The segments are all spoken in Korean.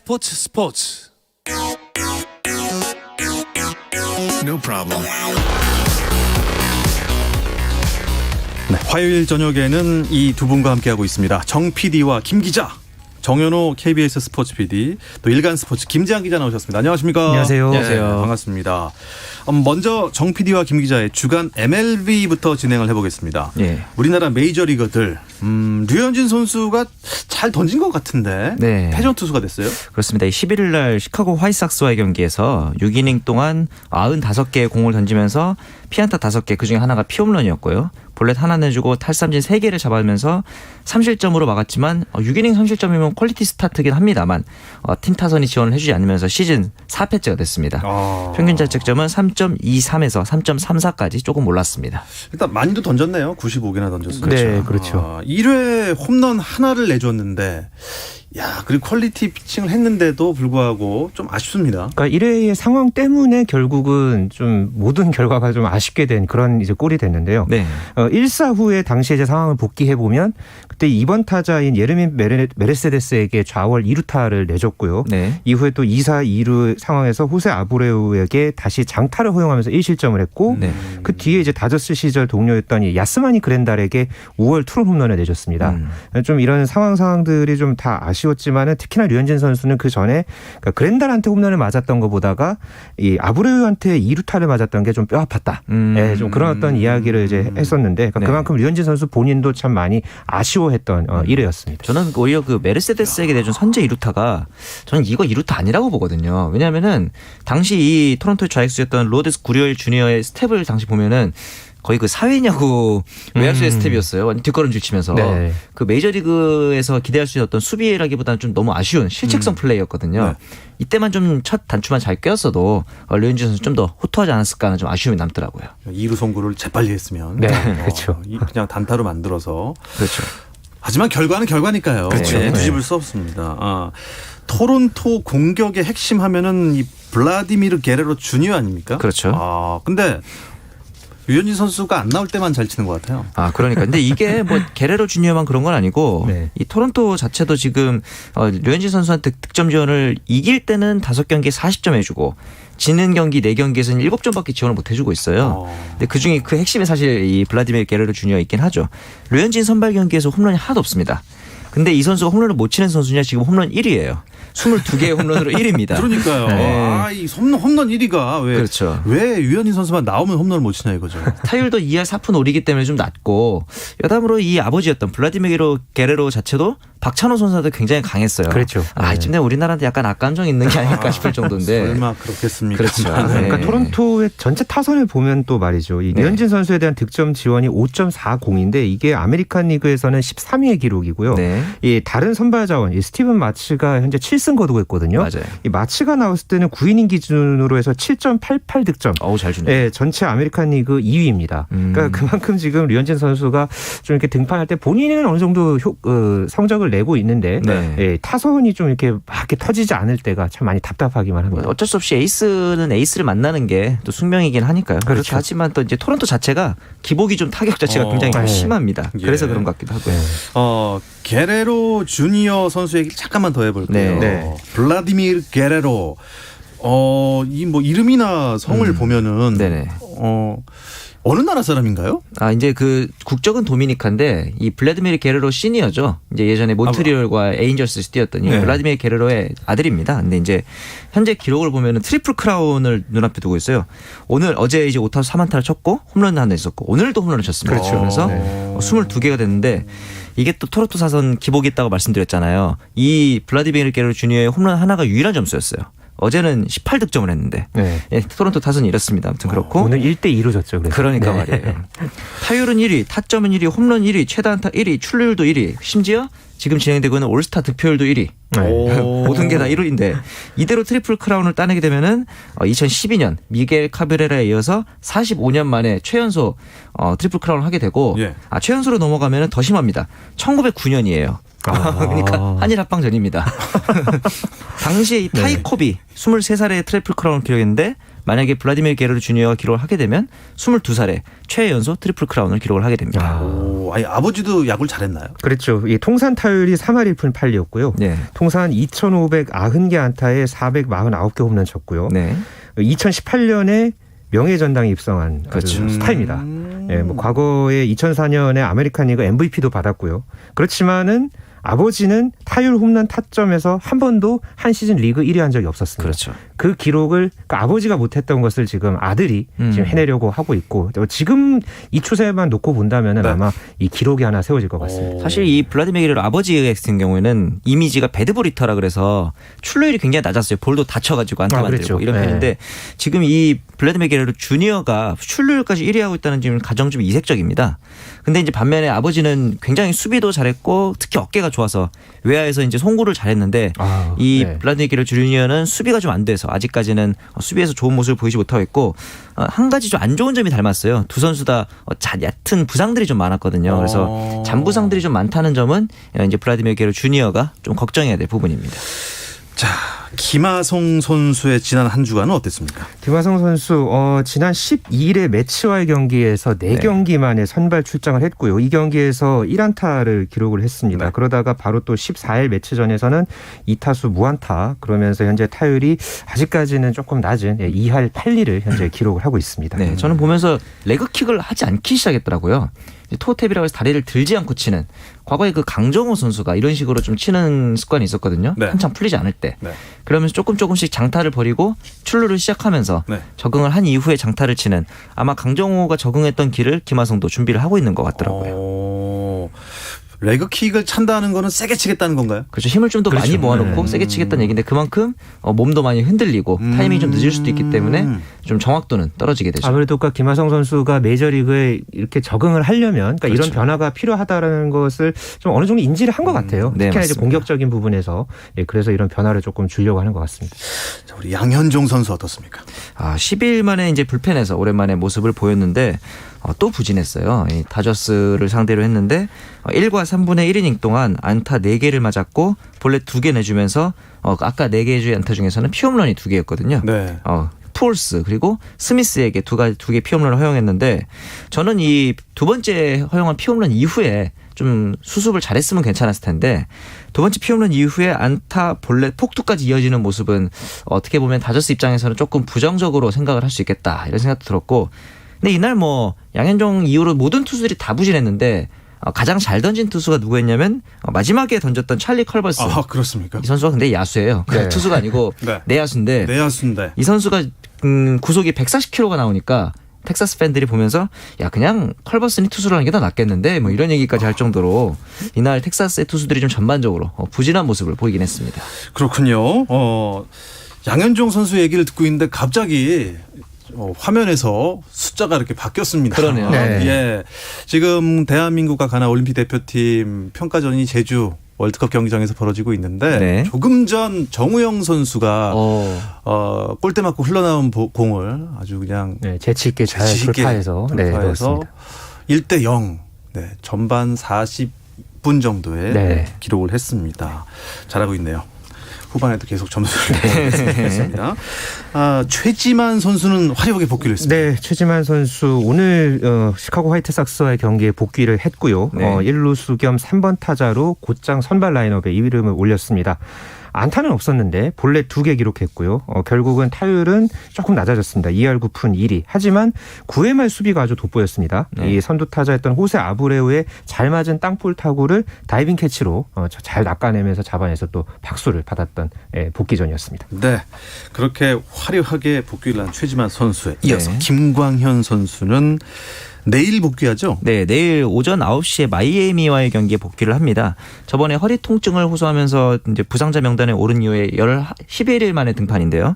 스포츠. No problem. 네, 화요일 저녁에는 이 두 분과 함께하고 있습니다. 정 PD와 김 기자. 정현호 KBS 스포츠 PD, 또 일간 스포츠 김지한 기자 나오셨습니다. 안녕하십니까? 안녕하세요. 네, 반갑습니다. 먼저 정 PD와 김 기자의 주간 MLB부터 진행을 해보겠습니다. 네. 우리나라 메이저리거들 류현진 선수가 잘 던진 것 같은데 네. 패전 투수가 됐어요? 그렇습니다. 11일 날 시카고 화이트삭스와의 경기에서 6이닝 동안 95개의 공을 던지면서 피안타 5개, 그중에 하나가 피홈런이었고요. 볼넷 하나 내주고 탈삼진 3개를 잡으면서 3실점으로 막았지만 6이닝 3실점이면 퀄리티 스타트긴 합니다만 팀 타선이 지원을 해주지 않으면서 시즌 4패째가 됐습니다. 평균 자책점은 3.23에서 3.34까지 조금 올랐습니다. 일단 많이도 던졌네요. 95개나 던졌어요. 네, 그렇죠. 1회 홈런 하나를 내줬는데 야, 그리고 퀄리티 피칭을 했는데도 불구하고 좀 아쉽습니다. 그러니까 1회의 상황 때문에 결국은 좀 모든 결과가 좀 아쉽게 된 그런 이제 꼴이 됐는데요. 네. 1사 후에 당시 이제 상황을 복귀해 보면 그때 2번 타자인 예르민 메르세데스에게 좌월 2루타를 내줬고요. 네. 이후에 또 2사 2루 상황에서 호세 아브레우에게 다시 장타를 허용하면서 1실점을 했고 네. 그 뒤에 이제 다저스 시절 동료였던 이 야스마니 그랜달에게 5월 투런 홈런을 내줬습니다. 좀 이런 상황들이 좀 다 아쉬웠지만은 특히나 류현진 선수는 그 전에 그러니까 그랜달한테 홈런을 맞았던 것보다가 이 아브레우한테 2루타를 맞았던 게 좀 뼈 아팠다. 네, 좀 그런 어떤 이야기를 이제 했었는데 그러니까 네. 그만큼 류현진 선수 본인도 참 많이 아쉬워했던 1회였습니다. 저는 오히려 그 메르세데스에게 내준 선제 2루타가 저는 이거 2루타 아니라고 보거든요. 왜냐하면은 당시 이 토론토의 좌익수였던 로데스 구리엘 주니어의 스텝을 당시 보면은 거의 그 사회냐고 외야수의 스텝이었어요. 완전 뒷걸음질 치면서. 네. 그 메이저리그에서 기대할 수 있었던 수비라기보다는 좀 너무 아쉬운 실책성 플레이였거든요. 네. 이때만 좀 첫 단추만 잘 꿰었어도 류현진 선수 좀 더 호투하지 않았을까 하는 좀 아쉬움이 남더라고요. 2루 송구를 재빨리 했으면 네, 그렇죠. 그냥 단타로 만들어서. 그렇죠. 하지만 결과는 결과니까요. 그렇죠. 네, 뒤집을 수 없습니다. 토론토 공격의 핵심 하면은 이 블라디미르 게레로 주니어 아닙니까? 그렇죠. 근데 류현진 선수가 안 나올 때만 잘 치는 것 같아요. 그러니까. 근데 이게 뭐 게레로 주니어만 그런 건 아니고 네. 이 토론토 자체도 지금 류현진 선수한테 득점 지원을 이길 때는 5경기에 40점 해주고 지는 경기 4경기에서는 7점밖에 지원을 못 해주고 있어요. 근데 그중에 그 핵심이 사실 이 블라디미르 게레로 주니어 있긴 하죠. 류현진 선발 경기에서 홈런이 하나도 없습니다. 근데 이 선수가 홈런을 못 치는 선수냐 지금 홈런 1위예요. 22개의 홈런으로 1위입니다. 그러니까요. 네. 이 홈런 1위가 그렇죠. 왜 류현진 선수만 나오면 홈런을 못 치냐 이거죠. 타율도 2할 4푼 5리기 때문에 좀 낮고 여담으로 이 아버지였던 블라디미르 게레로 자체도 박찬호 선수도 굉장히 강했어요. 그렇죠. 이쯤 되면 우리나라한테 약간 악감정이 있는 게 아닐까 싶을 정도인데. 설마 그렇겠습니까? 그렇죠. 그러니까 네. 토론토의 전체 타선을 보면 또 말이죠. 이 류현진 선수에 대한 득점 지원이 5.40인데 이게 아메리칸 리그에서는 13위의 기록이고요. 네. 이 다른 선발 자원, 이 스티븐 마츠가 현재 7승 거두고 있거든요. 맞아요. 이 마츠가 나왔을 때는 9이닝 기준으로 해서 7.88득점. 잘 주네. 네, 전체 아메리칸 리그 2위입니다. 그러니까 그만큼 지금 류현진 선수가 좀 이렇게 등판할 때 본인은 어느 정도 성적을 내고 있는데 네. 예, 타선이 좀 이렇게 막 이렇게 터지지 않을 때가 참 많이 답답하기만 합니다. 어쩔 수 없이 에이스는 에이스를 만나는 게 또 숙명이긴 하니까요. 그렇죠. 그렇죠. 하지만 또 이제 토론토 자체가 기복이 좀 타격 자체가 굉장히 네. 심합니다. 예. 그래서 그런 것 같기도 하고요. 게레로 주니어 선수 얘기 잠깐만 더 해볼게요. 네. 블라디미르 게레로. 이 뭐 이름이나 성을 보면은 네네. 어느 나라 사람인가요? 이제 그 국적은 도미니카인데 이 블라디미르 게레로 시니어죠. 이제 예전에 몬트리올과 에인절스 뛰었던 이 네. 블라디미르 게레로의 아들입니다. 근데 이제 현재 기록을 보면은 트리플 크라운을 눈앞에 두고 있어요. 어제 이제 5타수 3안타를 쳤고 홈런 하나 있었고 오늘도 홈런을 쳤습니다. 그렇죠. 그래서 네. 22개가 됐는데 이게 또 토론토 사선 기복이 있다고 말씀드렸잖아요. 이 블라디미르 게레로 주니어의 홈런 하나가 유일한 점수였어요. 어제는 18득점을 했는데 네. 토론토 타선이 이렇습니다. 아무튼 그렇고 오늘 1대2로 졌죠. 그래서. 그러니까 네. 말이에요. 타율은 1위, 타점은 1위, 홈런 1위, 최다 안타 1위, 출루율도 1위. 심지어 지금 진행되고 있는 올스타 득표율도 1위. 모든 게 다 1위인데 이대로 트리플 크라운을 따내게 되면은 2012년 미겔 카브레라에 이어서 45년 만에 최연소 트리플 크라운을 하게 되고 최연소로 넘어가면은 더 심합니다. 1909년이에요. 그러니까 한일 합방 전입니다. 당시에 이 타이코비 23살의 트리플 크라운을 기록했는데 만약에 블라디미르 게레로 주니어가 기록을 하게 되면 22살에 최연소 트리플 크라운을 기록을 하게 됩니다. 오, 아니 아버지도 야구를 잘했나요? 그렇죠. 이 통산 타율이 3할 1푼 8리였고요. 네. 통산 2,590개 안타에 449개 홈런 쳤고요. 네. 2018년에 명예전당에 입성한 그렇죠. 스타입니다. 예, 뭐 과거에 2004년에 아메리칸 리그 MVP도 받았고요. 그렇지만은 아버지는 타율 홈런 타점에서 한 번도 한 시즌 리그 1위 한 적이 없었습니다. 그렇죠. 그 기록을 그러니까 아버지가 못했던 것을 지금 아들이 지금 해내려고 하고 있고 지금 이 추세만 놓고 본다면 네. 아마 이 기록이 하나 세워질 것 같습니다. 사실 이 블라디미르 게레로 아버지 같은 경우에는 이미지가 배드볼 히터라 그래서 출루율이 굉장히 낮았어요. 볼도 다쳐가지고 안타 만들고 그렇죠. 이런 네. 편인데 지금 이 블라디미르 게레로 주니어가 출루율까지 1위하고 있다는 지금 가정 좀 이색적입니다. 근데 이제 반면에 아버지는 굉장히 수비도 잘했고 특히 어깨가 좋아서 외야에서 이제 송구를 잘했는데 이 네. 블라디미르 게레로 주니어는 수비가 좀 안 돼서 아직까지는 수비에서 좋은 모습을 보이지 못하고 있고 한 가지 좀 안 좋은 점이 닮았어요. 두 선수 다 얕은 부상들이 좀 많았거든요. 그래서 잔부상들이 좀 많다는 점은 이제 블라디미르 게레로 주니어가 좀 걱정해야 될 부분입니다. 자, 김하성 선수의 지난 한 주간은 어땠습니까? 김하성 선수 지난 12일에 매치와의 경기에서 4경기 만에 선발 출장을 했고요. 이 경기에서 1안타를 기록을 했습니다. 네. 그러다가 바로 또 14일 매치전에서는 2타수 무안타 그러면서 현재 타율이 아직까지는 조금 낮은 2할 8리를 현재 기록을 하고 있습니다. 네, 저는 보면서 레그킥을 하지 않기 시작했더라고요. 토탭이라고 해서 다리를 들지 않고 치는 과거에 그 강정호 선수가 이런 식으로 좀 치는 습관이 있었거든요. 네. 한참 풀리지 않을 때. 네. 그러면서 조금씩 장타를 벌이고 출루를 시작하면서 네. 적응을 한 이후에 장타를 치는 아마 강정호가 적응했던 길을 김하성도 준비를 하고 있는 것 같더라고요. 레그킥을 찬다는 거는 세게 치겠다는 건가요? 그렇죠. 힘을 좀 더 그렇죠. 많이 모아놓고 세게 치겠다는 얘기인데 그만큼 몸도 많이 흔들리고 타이밍이 좀 늦을 수도 있기 때문에 좀 정확도는 떨어지게 되죠. 아무래도 그러니까 김하성 선수가 메이저리그에 이렇게 적응을 하려면 그러니까 이런 변화가 필요하다라는 것을 좀 어느 정도 인지를 한 것 같아요. 네, 특히나 이제 맞습니다. 공격적인 부분에서 그래서 이런 변화를 조금 주려고 하는 것 같습니다. 자, 우리 양현종 선수 어떻습니까? 12일 만에 이제 불펜에서 오랜만에 모습을 보였는데 또 부진했어요. 이 다저스를 상대로 했는데 1과 3분의 1이닝 동안 안타 4개를 맞았고 볼넷 2개 내주면서 아까 4개의 안타 중에서는 피홈런이 2개였거든요. 네. 푸올스 그리고 스미스에게 두 개 피홈런을 허용했는데 저는 이 두 번째 허용한 피홈런 이후에 좀 수습을 잘했으면 괜찮았을 텐데 두 번째 피홈런 이후에 안타, 볼넷, 폭투까지 이어지는 모습은 어떻게 보면 다저스 입장에서는 조금 부정적으로 생각을 할 수 있겠다 이런 생각도 들었고 근데 이날 뭐 양현종 이후로 모든 투수들이 다 부진했는데 가장 잘 던진 투수가 누구였냐면 마지막에 던졌던 찰리 컬버스. 아, 그렇습니까? 이 선수가 근데 야수예요. 네. 투수가 아니고 네. 내야수인데 내야수인데. 이 선수가 구속이 140km가 나오니까 텍사스 팬들이 보면서 야 그냥 컬버슨이 투수를 하는 게 더 낫겠는데 뭐 이런 얘기까지 할 정도로 이날 텍사스의 투수들이 좀 전반적으로 부진한 모습을 보이긴 했습니다. 그렇군요. 양현종 선수 얘기를 듣고 있는데 갑자기 화면에서 숫자가 이렇게 바뀌었습니다. 그러네요. 네. 예. 지금 대한민국과 가나 올림픽 대표팀 평가전이 제주 월드컵 경기장에서 벌어지고 있는데 네. 조금 전 정우영 선수가 골대 맞고 흘러나온 공을 아주 그냥 재치 있게 잘 재치 있게 돌파해서 넣었습니다. 1대 0. 네. 전반 40분 정도에 네. 기록을 했습니다. 잘하고 있네요. 후반에도 계속 점수를 했습니다. 최지만 선수는 화려하게 복귀를 했습니다. 네, 최지만 선수 오늘 시카고 화이트삭스와의 경기에 복귀를 했고요. 네. 1루수 겸 3번 타자로 곧장 선발 라인업에 이름을 올렸습니다. 안타는 없었는데 볼넷 2개 기록했고요. 결국은 타율은 조금 낮아졌습니다. 2할 9푼 1위. 하지만 9회 말 수비가 아주 돋보였습니다. 네. 이 선두 타자였던 호세 아브레우의 잘 맞은 땅볼 타구를 다이빙 캐치로 잘 낚아내면서 잡아내서 또 박수를 받았던 복귀전이었습니다. 네, 그렇게 화려하게 복귀를 한 최지만 선수에 이어서 네. 김광현 선수는 내일 복귀하죠? 네, 내일 오전 9시에 마이애미와의 경기에 복귀를 합니다. 저번에 허리 통증을 호소하면서 이제 부상자 명단에 오른 이후에 11일 만에 등판인데요.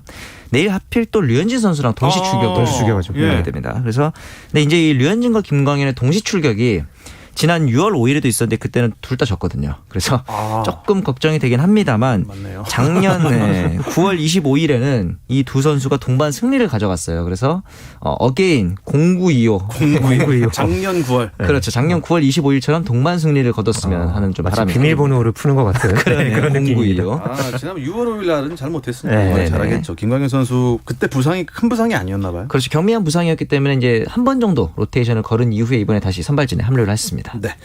내일 하필 또 류현진 선수랑 동시 출격을 출격하죠. 하게 됩니다. 그래서 근데 이제 이 류현진과 김광현의 동시 출격이 지난 6월 5일에도 있었는데 그때는 둘 다 졌거든요. 그래서 조금 걱정이 되긴 합니다만 맞네요. 작년 9월 25일에는 이 두 선수가 동반 승리를 가져갔어요. 그래서 어게인 0925 작년 9월. 그렇죠. 작년 9월 25일처럼 동반 승리를 거뒀으면 하는 좀 마치 바람이 비밀번호를 푸는 것 같은 그런 느낌입니다. 0925. 지난 6월 5일 날은 잘못했습니다. 네, 잘하겠죠. 김광현 선수 그때 부상이 큰 부상이 아니었나 봐요. 그렇죠. 경미한 부상이었기 때문에 이제 한 번 정도 로테이션을 걸은 이후에 이번에 다시 선발진에 합류를 했습니다. 네.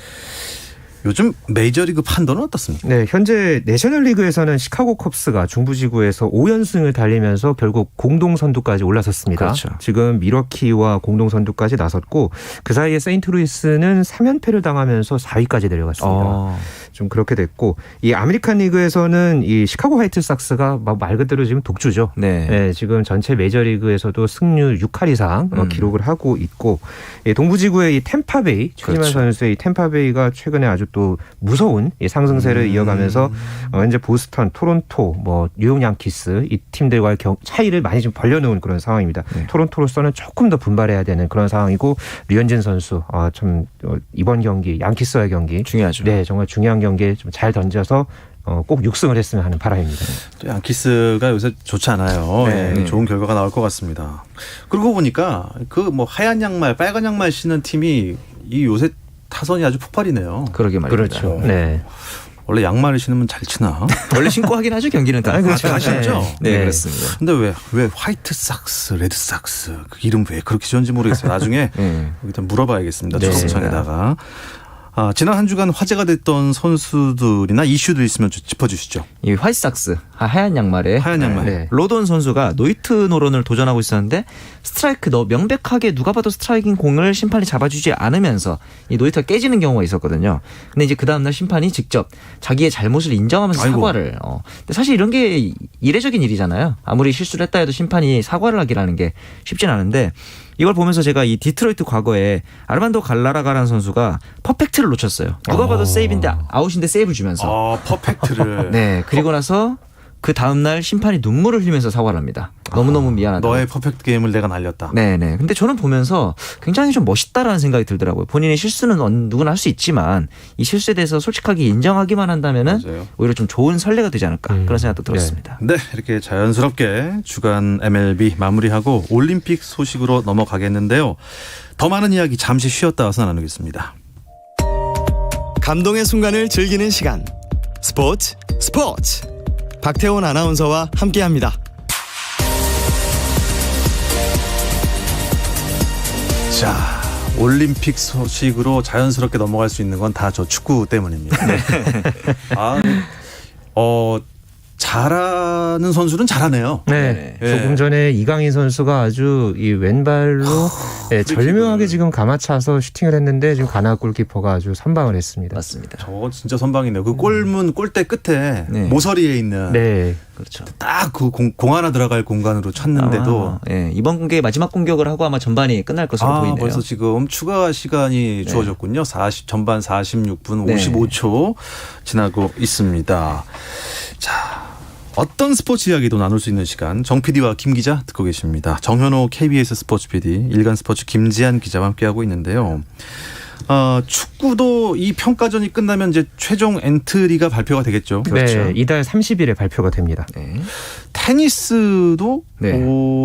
요즘 메이저리그 판도는 어떻습니까? 네, 현재 내셔널리그에서는 시카고 컵스가 중부지구에서 5연승을 달리면서 결국 공동 선두까지 올라섰습니다. 그렇죠. 지금 미러키와 공동 선두까지 나섰고 그 사이에 세인트루이스는 3연패를 당하면서 4위까지 내려갔습니다. 좀 그렇게 됐고 이 아메리칸 리그에서는 이 시카고 화이트삭스가 막 말 그대로 지금 독주죠. 네. 네, 지금 전체 메이저리그에서도 승률 6할 이상 기록을 하고 있고 동부지구의 이 템파베이 최지만 그렇죠. 선수의 이 템파베이가 최근에 아주 또 무서운 이 상승세를 이어가면서 현재 보스턴, 토론토, 뭐 뉴욕 양키스 이 팀들과의 차이를 많이 좀 벌려놓은 그런 상황입니다. 네. 토론토로서는 조금 더 분발해야 되는 그런 상황이고 류현진 선수 참 이번 경기 양키스와의 경기 중요하죠. 네, 정말 중요한 경기에 좀 잘 던져서 꼭 6승을 했으면 하는 바람입니다. 또 양키스가 요새 좋지 않아요. 네. 네, 좋은 결과가 나올 것 같습니다. 그러고 보니까 그 뭐 하얀 양말, 빨간 양말 신는 팀이 이 요새 타선이 아주 폭발이네요. 그러게 말입니다. 그렇죠. 네. 원래 양말을 신으면 잘 치나? 원래 신고 하긴 하죠. 경기는 다. 그렇죠. 다 신죠? 네, 네. 그렇습니다. 근데 왜 화이트삭스, 레드삭스 그 이름 왜 그렇게 지었는지 모르겠어요. 나중에 네. 일단 물어봐야겠습니다. 네. 초록창에다가. 지난 한 주간 화제가 됐던 선수들이나 이슈들 있으면 좀 짚어주시죠. 이 화이트삭스 하얀 양말에 하얀 양말. 네. 로돈 선수가 노히트 노런을 도전하고 있었는데 스트라이크 명백하게 누가 봐도 스트라이크인 공을 심판이 잡아주지 않으면서 이 노히트가 깨지는 경우가 있었거든요. 근데 이제 그 다음날 심판이 직접 자기의 잘못을 인정하면서 아이고. 사과를. 근데 사실 이런 게 이례적인 일이잖아요. 아무리 실수를 했다 해도 심판이 사과를 하기라는 게 쉽진 않은데 이걸 보면서 제가 이 디트로이트 과거에 아르만도 갈라라가라는 선수가 퍼펙트를 놓쳤어요. 누가 봐도 세이브인데 아웃인데 세이브를 주면서. 퍼펙트를. 네. 그리고 나서 그 다음날 심판이 눈물을 흘리면서 사과를 합니다. 너무너무 미안하다. 너의 퍼펙트 게임을 내가 날렸다. 네네. 근데 저는 보면서 굉장히 좀 멋있다라는 생각이 들더라고요. 본인의 실수는 누구나 할 수 있지만 이 실수에 대해서 솔직하게 인정하기만 한다면은 맞아요. 오히려 좀 좋은 선례가 되지 않을까 그런 생각도 들었습니다. 네, 이렇게 자연스럽게 주간 MLB 마무리하고 올림픽 소식으로 넘어가겠는데요. 더 많은 이야기 잠시 쉬었다 와서 나누겠습니다. 감동의 순간을 즐기는 시간. 스포츠. 박태원 아나운서와 함께합니다. 자, 올림픽 소식으로 자연스럽게 넘어갈 수 있는 건 다 저 축구 때문입니다. 잘하는 선수는 잘하네요. 네. 네. 조금 전에 이강인 선수가 아주 이 왼발로 절묘하게 지금 감아차서 슈팅을 했는데 지금 가나 골키퍼가 아주 선방을 했습니다. 맞습니다. 저거 진짜 선방이네요. 그 골문 골대 끝에 네. 모서리에 있는 네. 그렇죠. 딱 그 공 하나 들어갈 공간으로 쳤는데도 이번 공격의 마지막 공격을 하고 아마 전반이 끝날 것으로 보이네요. 벌써 지금 추가 시간이 주어졌군요. 전반 46분 네. 55초 지나고 있습니다. 자, 어떤 스포츠 이야기도 나눌 수 있는 시간 정 PD와 김 기자 듣고 계십니다. 정현호 KBS 스포츠 PD, 일간 스포츠 김지한 기자와 함께하고 있는데요. 축구도 이 평가전이 끝나면 이제 최종 엔트리가 발표가 되겠죠. 그렇죠. 네. 이달 30일에 발표가 됩니다. 네. 테니스도 네.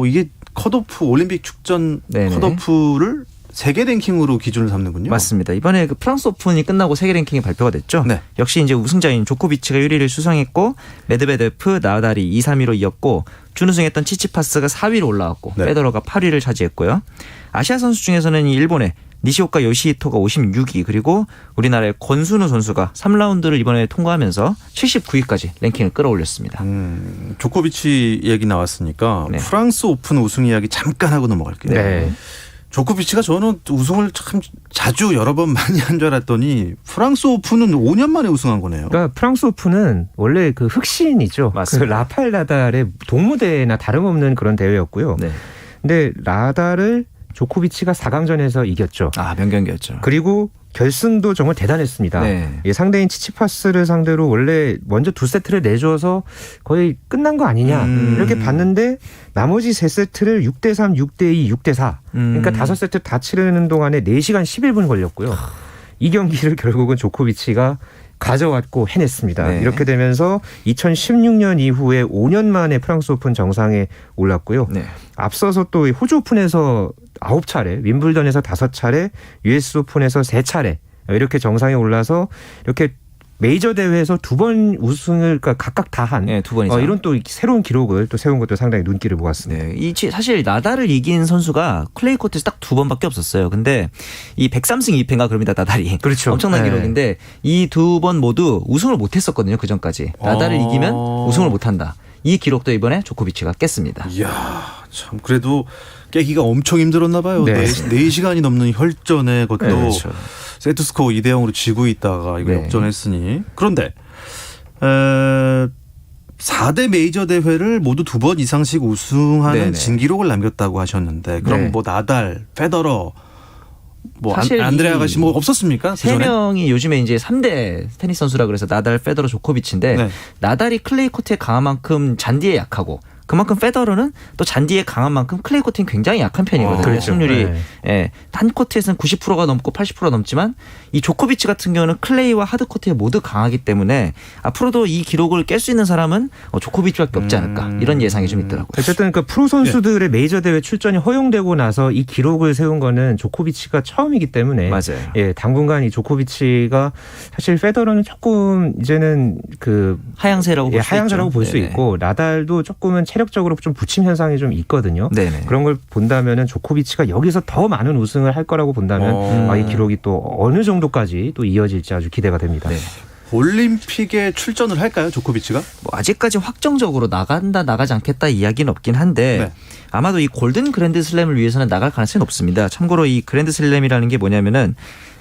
이게 컷오프 올림픽 축전 네네. 컷오프를 세계 랭킹으로 기준을 삼는군요. 맞습니다. 이번에 그 프랑스 오픈이 끝나고 세계 랭킹이 발표가 됐죠. 네. 역시 이제 우승자인 조코비치가 1위를 수상했고 메드베데프, 나달이 2, 3위로 이었고 준우승했던 치치파스가 4위로 올라왔고 네. 페더러가 8위를 차지했고요. 아시아 선수 중에서는 이 일본의 니시오카 요시히토가 56위 그리고 우리나라의 권순우 선수가 3라운드를 이번에 통과하면서 79위까지 랭킹을 끌어올렸습니다. 조코비치 얘기 나왔으니까 네. 프랑스 오픈 우승 이야기 잠깐 하고 넘어갈게요. 네. 조코비치가 저는 우승을 참 자주 여러 번 많이 한 줄 알았더니 프랑스 오픈은 5년 만에 우승한 거네요. 그러니까 프랑스 오픈은 원래 그 흑신이죠. 맞습니다. 그 라파엘 나달의 동무대나 다름없는 그런 대회였고요. 네. 근데 나달을 조코비치가 4강전에서 이겼죠. 명경기였죠. 그리고 결승도 정말 대단했습니다. 네. 이 상대인 치치파스를 상대로 원래 먼저 2세트를 내줘서 거의 끝난 거 아니냐 이렇게 봤는데 나머지 3세트를 6대3, 6대2, 6대4 그러니까 5세트 다 치르는 동안에 4시간 11분 걸렸고요. 이 경기를 결국은 조코비치가 가져왔고 해냈습니다. 네. 이렇게 되면서 2016년 이후에 5년 만에 프랑스 오픈 정상에 올랐고요. 네. 앞서서 또 호주 오픈에서 9차례, 윈블던에서 5차례, US 오픈에서 3차례 이렇게 정상에 올라서 이렇게 메이저 대회에서 2번 우승을 그러니까 각각 다 한 네, 2번 이상. 이런 또 새로운 기록을 또 세운 것도 상당히 눈길을 모았습니다. 네, 사실 나달을 이긴 선수가 클레이 코트에서 딱 2번밖에 없었어요. 근데 이 103승 2패인가 그럽니다. 나달이. 그렇죠. 엄청난 네. 기록인데 이 2번 모두 우승을 못했었거든요. 그 전까지. 나달을 이기면 우승을 못한다. 이 기록도 이번에 조코비치가 깼습니다. 이야, 참 그래도 깨기가 엄청 힘들었나 봐요. 네. 4시간이 넘는 혈전에 그것도 네, 그렇죠. 세트 스코어 2대 0으로 지고 있다가 이거 네. 역전했으니. 그런데 4대 메이저 대회를 모두 2번 이상씩 우승하는 네네. 진기록을 남겼다고 하셨는데 그럼 네. 뭐 나달, 페더러, 뭐 사실 안드레아 이 가시 뭐 없었습니까? 세 그전에? 명이 요즘에 이제 3대 테니스 선수라 그래서 나달, 페더러, 조코비치인데 네. 나달이 나달이 클레이 코트에 강한 만큼 잔디에 약하고 그만큼 페더러는 또 잔디에 강한 만큼 클레이 코트는 굉장히 약한 편이거든요. 그렇죠. 승률이 네. 예, 한 코트에서는 90%가 넘고 80%가 넘지만 이 조코비치 같은 경우는 클레이와 하드 코트에 모두 강하기 때문에 앞으로도 이 기록을 깰 수 있는 사람은 조코비치밖에 없지 않을까 이런 예상이 좀 있더라고요. 어쨌든 그러니까 프로 선수들의 메이저 대회 출전이 허용되고 나서 이 기록을 세운 거는 조코비치가 처음이기 때문에 맞아요. 예, 당분간 이 조코비치가 사실 페더러는 조금 이제는 그 하향세라고 볼 수 있죠. 하향세라고 볼 수 네네. 있고 나달도 조금은 체력적으로 좀 부침 현상이 좀 있거든요. 네네. 그런 걸 본다면은 조코비치가 여기서 더 많은 우승을 할 거라고 본다면 이 기록이 또 어느 정도까지 또 이어질지 아주 기대가 됩니다. 네. 올림픽에 출전을 할까요, 조코비치가? 뭐 아직까지 확정적으로 나간다 나가지 않겠다 이야기는 없긴 한데 네. 아마도 이 골든 그랜드슬램을 위해서는 나갈 가능성이 높습니다. 참고로 이 그랜드슬램이라는 게 뭐냐면은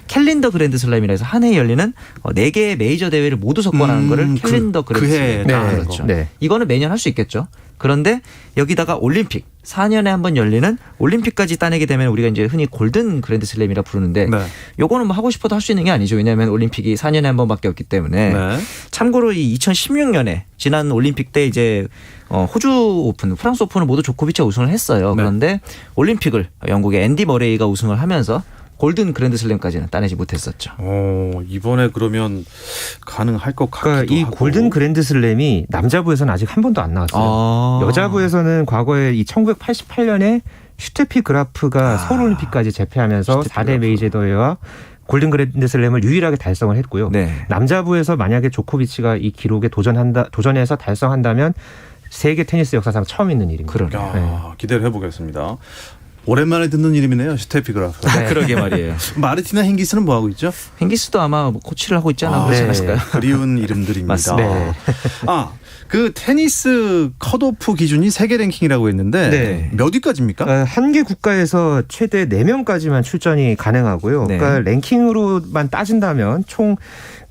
캘린더 그랜드슬램이라 해서 한 해에 열리는 4개의 메이저 대회를 모두 섞어나는 거를 캘린더 그 해에 그랜드슬램. 다 하는 그렇죠. 거. 네. 이거는 매년 할 수 있겠죠. 그런데 여기다가 올림픽 4년에 한 번 열리는 올림픽까지 따내게 되면 우리가 이제 흔히 골든 그랜드슬램이라 부르는데 네. 요거는 뭐 하고 싶어도 할 수 있는 게 아니죠. 왜냐하면 올림픽이 4년에 한 번밖에 없기 때문에. 네. 참고로 이 2016년에 지난 올림픽 때 이제 호주 오픈, 프랑스 오픈을 모두 조코비치가 우승을 했어요. 네. 그런데 올림픽을 영국의 앤디 머레이가 우승을 하면서 골든 그랜드슬램까지는 따내지 못했었죠. 이번에 그러면 가능할 것 같기도 그러니까 이 하고. 골든 그랜드슬램이 남자부에서는 아직 한 번도 안 나왔어요. 여자부에서는 과거에 이 1988년에 슈테피 그라프가 서울올림픽까지 재패하면서 슈테피 4대 그라프. 메이저 대회와 골든 그랜드슬램을 유일하게 달성을 했고요. 네. 남자부에서 만약에 조코비치가 이 기록에 도전해서 달성한다면 세계 테니스 역사상 처음 있는 일입니다. 그러네요. 야, 기대를 해보겠습니다. 오랜만에 듣는 이름이네요, 슈테피 그라프. 그러게 말이에요. 마르티나 힝기스는 뭐 하고 있죠? 펭기스도 아마 뭐 코치를 하고 있지 않아 그러지 네. 않았을까요? 그리운 이름들입니다. 맞습니다. 네. 그 테니스 컷오프 기준이 세계 랭킹이라고 했는데 네. 몇 위까지입니까? 한 개 국가에서 최대 4명까지만 출전이 가능하고요. 네. 그러니까 랭킹으로만 따진다면 총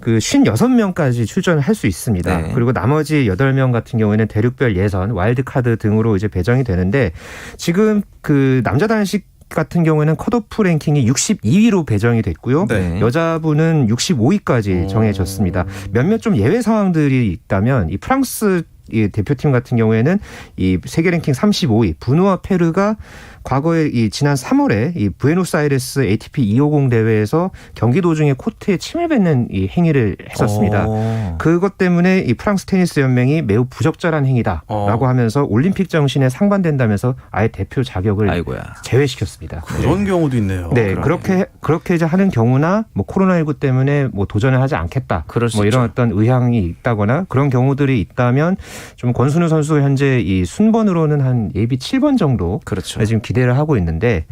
그 56명까지 출전을 할 수 있습니다. 네. 그리고 나머지 8명 같은 경우에는 대륙별 예선, 와일드카드 등으로 이제 배정이 되는데 지금 그 남자 단식 같은 경우에는 컷오프 랭킹이 62위로 배정이 됐고요. 네. 여자부는 65위까지 정해졌습니다. 몇몇 좀 예외 상황들이 있다면 이 프랑스 이 대표팀 같은 경우에는 이 세계 랭킹 35위 부누아 페르가 과거에 이 지난 3월에 이 부에노스아이레스 ATP 250 대회에서 경기 도중에 코트에 침을 뱉는 이 행위를 했었습니다. 그것 때문에 이 프랑스 테니스 연맹이 매우 부적절한 행위다라고 하면서 올림픽 정신에 상반된다면서 아예 대표 자격을 아이고야. 제외시켰습니다. 그런 경우도 있네요. 네, 그렇게 이제 하는 경우나 뭐 코로나19 때문에 뭐 도전을 하지 않겠다. 그럴 수 뭐 이런 있죠. 어떤 의향이 있다거나 그런 경우들이 있다면 좀 권순우 선수 현재 이 순번으로는 한 예비 7번 정도 그렇죠. 지금 기대를 하고 있는데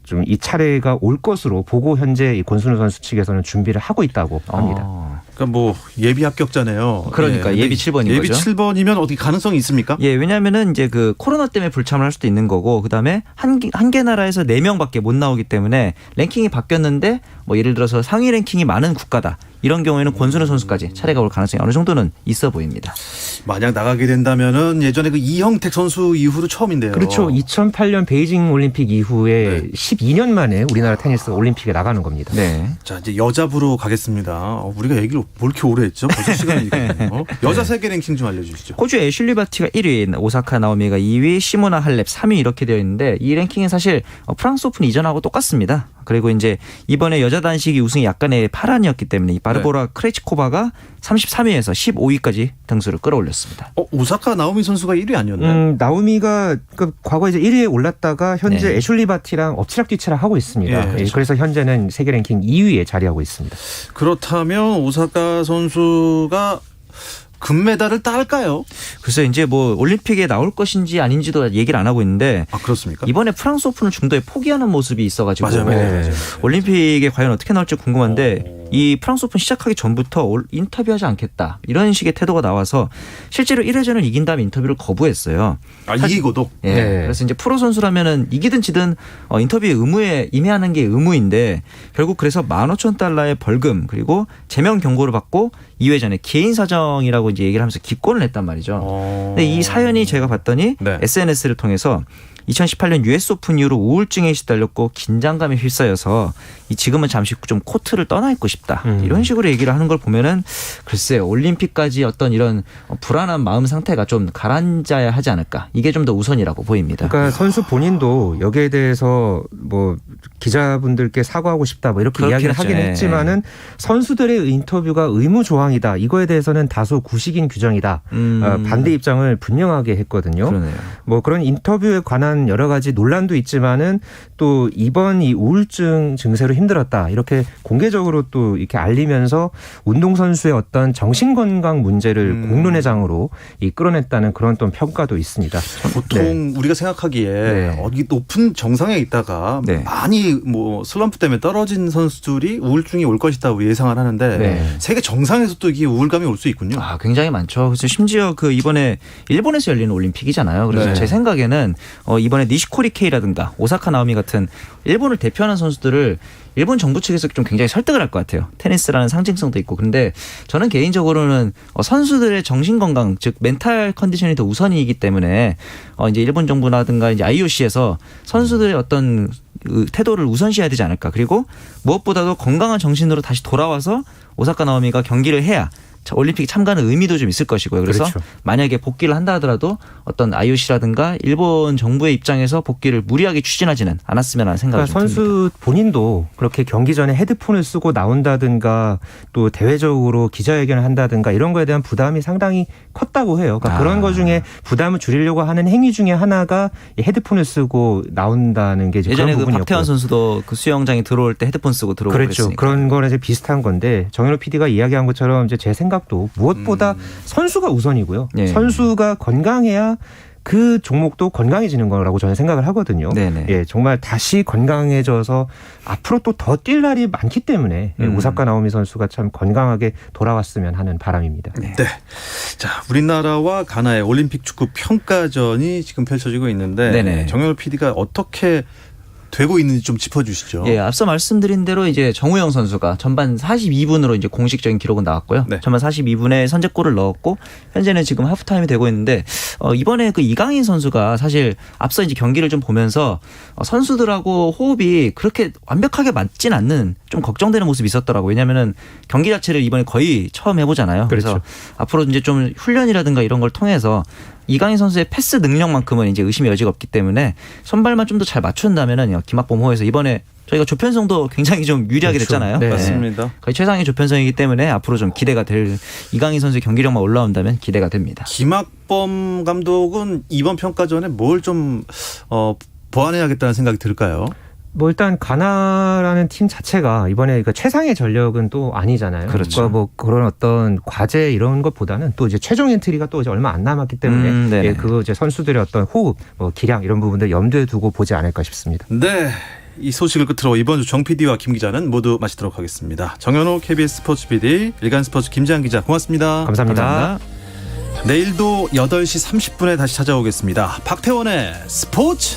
좀 이 차례가 올 것으로 보고 현재 이 권순우 선수 측에서는 준비를 하고 있다고 합니다. 그러니까 뭐 예비 합격자네요. 그러니까 예비 7번인 예비 거죠. 7번이면 어떻게 가능성이 있습니까? 예, 왜냐하면은 이제 그 코로나 때문에 불참을 할 수도 있는 거고, 그다음에 한 개 나라에서 4명밖에 못 나오기 때문에 랭킹이 바뀌었는데 뭐 예를 들어서 상위 랭킹이 많은 국가다. 이런 경우에는 권순우 선수까지 차례가 올 가능성이 어느 정도는 있어 보입니다. 만약 나가게 된다면은 예전에 그 이형택 선수 이후로 처음인데요. 그렇죠. 2008년 베이징 올림픽 이후에 12년 만에 우리나라 테니스 올림픽에 나가는 겁니다. 네. 자, 이제 여자부로 가겠습니다. 우리가 얘기를 뭘 이렇게 오래 했죠? 벌써 시간이 가네요. 여자 세계 랭킹 좀 알려주시죠. 호주 애슐리 바티가 1위, 오사카 나오미가 2위, 시모나 할렙 3위 이렇게 되어 있는데 이 랭킹은 사실 프랑스 오픈 이전하고 똑같습니다. 그리고 이제 이번에 여자 단식이 우승이 약간의 파란이었기 때문에 이 바르보라 크레치코바가 33위에서 15위까지 등수를 끌어올렸습니다. 오사카 나오미 선수가 1위 아니었나요? 나오미가 과거 이제 1위에 올랐다가 현재 네. 애슐리 바티랑 엎치락뒤치락 하고 있습니다. 예. 그래서 현재는 세계 랭킹 2위에 자리하고 있습니다. 그렇다면 오사카 선수가 금메달을 딸까요? 글쎄 이제 뭐 올림픽에 나올 것인지 아닌지도 얘기를 안 하고 있는데 아, 그렇습니까? 이번에 프랑스 오픈을 중도에 포기하는 모습이 있어가지고 맞아요. 올림픽에 과연 어떻게 나올지 궁금한데 이 프랑스 오픈 시작하기 전부터 인터뷰하지 않겠다 이런 식의 태도가 나와서 실제로 1회전을 이긴 다음에 인터뷰를 거부했어요. 아, 이기고도? 예. 네. 그래서 이제 프로 선수라면은 이기든 지든 인터뷰의 의무에 임해하는 게 의무인데 결국 그래서 15,000달러의 벌금 그리고 제명 경고를 받고 2회전에 개인 사정이라고 이제 얘기를 하면서 기권을 했단 말이죠. 근데 이 사연이 제가 봤더니 네. SNS를 통해서 2018년 US 오픈 이후로 우울증에 시달렸고 긴장감에 휩싸여서 지금은 잠시 좀 코트를 떠나 있고 싶다. 이런 식으로 얘기를 하는 걸 보면은 글쎄요. 올림픽까지 어떤 이런 불안한 마음 상태가 좀 가라앉아야 하지 않을까. 이게 좀 더 우선이라고 보입니다. 그러니까 선수 본인도 여기에 대해서 뭐 기자분들께 사과하고 싶다 뭐 이렇게 이야기를 그렇겠죠. 하긴 했지만은 선수들의 인터뷰가 의무 조항이다. 이거에 대해서는 다소 구식인 규정이다. 반대 입장을 분명하게 했거든요. 그러네요. 뭐 그런 인터뷰에 관한 여러 가지 논란도 있지만은 또 이번 이 우울증 증세로 힘들었다. 이렇게 공개적으로 또 이렇게 알리면서 운동선수의 어떤 정신건강 문제를 공론회장으로 끌어냈다는 그런 또 평가도 있습니다. 보통 우리가 생각하기에 네. 어디 높은 정상에 있다가 네. 많이 뭐 슬럼프 때문에 떨어진 선수들이 우울증이 올 것이다 예상을 하는데 네. 세계 정상에서도 이게 우울감이 올 수 있군요. 아, 굉장히 많죠. 그래서 심지어 그 이번에 일본에서 열리는 올림픽이잖아요. 그래서 네. 제 생각에는 이번에 니시코리 케이라든가 오사카 나오미 같은 일본을 대표하는 선수들을 일본 정부 측에서 좀 굉장히 설득을 할 것 같아요. 테니스라는 상징성도 있고. 근데 저는 개인적으로는 선수들의 정신 건강, 즉 멘탈 컨디션이 더 우선이기 때문에 이제 일본 정부라든가 이제 IOC에서 선수들의 어떤 태도를 우선시해야 되지 않을까. 그리고 무엇보다도 건강한 정신으로 다시 돌아와서 오사카 나오미가 경기를 해야 올림픽 참가는 의미도 좀 있을 것이고요. 그래서 그렇죠. 만약에 복귀를 한다 하더라도 어떤 IOC라든가 일본 정부의 입장에서 복귀를 무리하게 추진하지는 않았으면 하는 생각이 그러니까 좀 듭니다. 선수 본인도 그렇게 경기 전에 헤드폰을 쓰고 나온다든가 또 대외적으로 기자회견을 한다든가 이런 거에 대한 부담이 상당히 컸다고 해요. 그러니까 그런 거 중에 부담을 줄이려고 하는 행위 중에 하나가 이 헤드폰을 쓰고 나온다는 게 이제 예전에 그런 그 부분이었고요. 박태환 선수도 그 수영장에 들어올 때 헤드폰 쓰고 들어오고 그렇죠. 그랬으니까. 그런 거랑 이제 비슷한 건데 정현호 PD가 이야기한 것처럼 이제 제 생각도 무엇보다 선수가 우선이고요. 네. 선수가 건강해야 그 종목도 건강해지는 거라고 저는 생각을 하거든요. 네네. 예, 정말 다시 건강해져서 앞으로 또 더 뛸 날이 많기 때문에 오사카 나오미 선수가 참 건강하게 돌아왔으면 하는 바람입니다. 네. 자, 우리나라와 가나의 올림픽 축구 평가전이 지금 펼쳐지고 있는데 네네. 정현호 PD가 어떻게 되고 있는지 좀 짚어주시죠. 예, 앞서 말씀드린 대로 이제 정우영 선수가 전반 42분으로 이제 공식적인 기록은 나왔고요. 네. 전반 42분에 선제골을 넣었고 현재는 지금 하프타임이 되고 있는데 이번에 그 이강인 선수가 사실 앞서 이제 경기를 좀 보면서 선수들하고 호흡이 그렇게 완벽하게 맞진 않는 좀 걱정되는 모습이 있었더라고요. 왜냐하면은 경기 자체를 이번에 거의 처음 해보잖아요. 그래서 그렇죠. 앞으로 이제 좀 훈련이라든가 이런 걸 통해서 이강인 선수의 패스 능력만큼은 이제 의심의 여지가 없기 때문에 선발만 좀 더 잘 맞춘다면은 김학범호에서 이번에 저희가 조편성도 굉장히 좀 유리하게 그렇죠. 됐잖아요. 네. 맞습니다. 거의 최상의 조편성이기 때문에 앞으로 좀 기대가 될 이강인 선수의 경기력만 올라온다면 기대가 됩니다. 김학범 감독은 이번 평가전에 뭘 좀 보완해야겠다는 생각이 들까요? 뭐 일단 가나라는 팀 자체가 이번에 그 최상의 전력은 또 아니잖아요. 그렇죠. 그러니까 뭐 그런 어떤 과제 이런 것보다는 또 이제 최종 엔트리가 또 이제 얼마 안 남았기 때문에 네네. 예, 그 이제 선수들의 어떤 호흡, 뭐 기량 이런 부분들 염두에 두고 보지 않을까 싶습니다. 네. 이 소식을 끝으로 이번 주 정 PD와 김 기자는 모두 마치도록 하겠습니다. 정현호 KBS 스포츠 PD, 일간 스포츠 김지한 기자 고맙습니다. 감사합니다. 내일도 8시 30분에 다시 찾아오겠습니다. 박태원의 스포츠.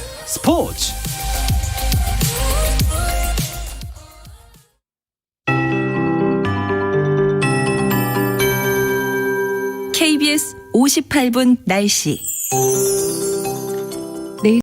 KBS 58분 날씨.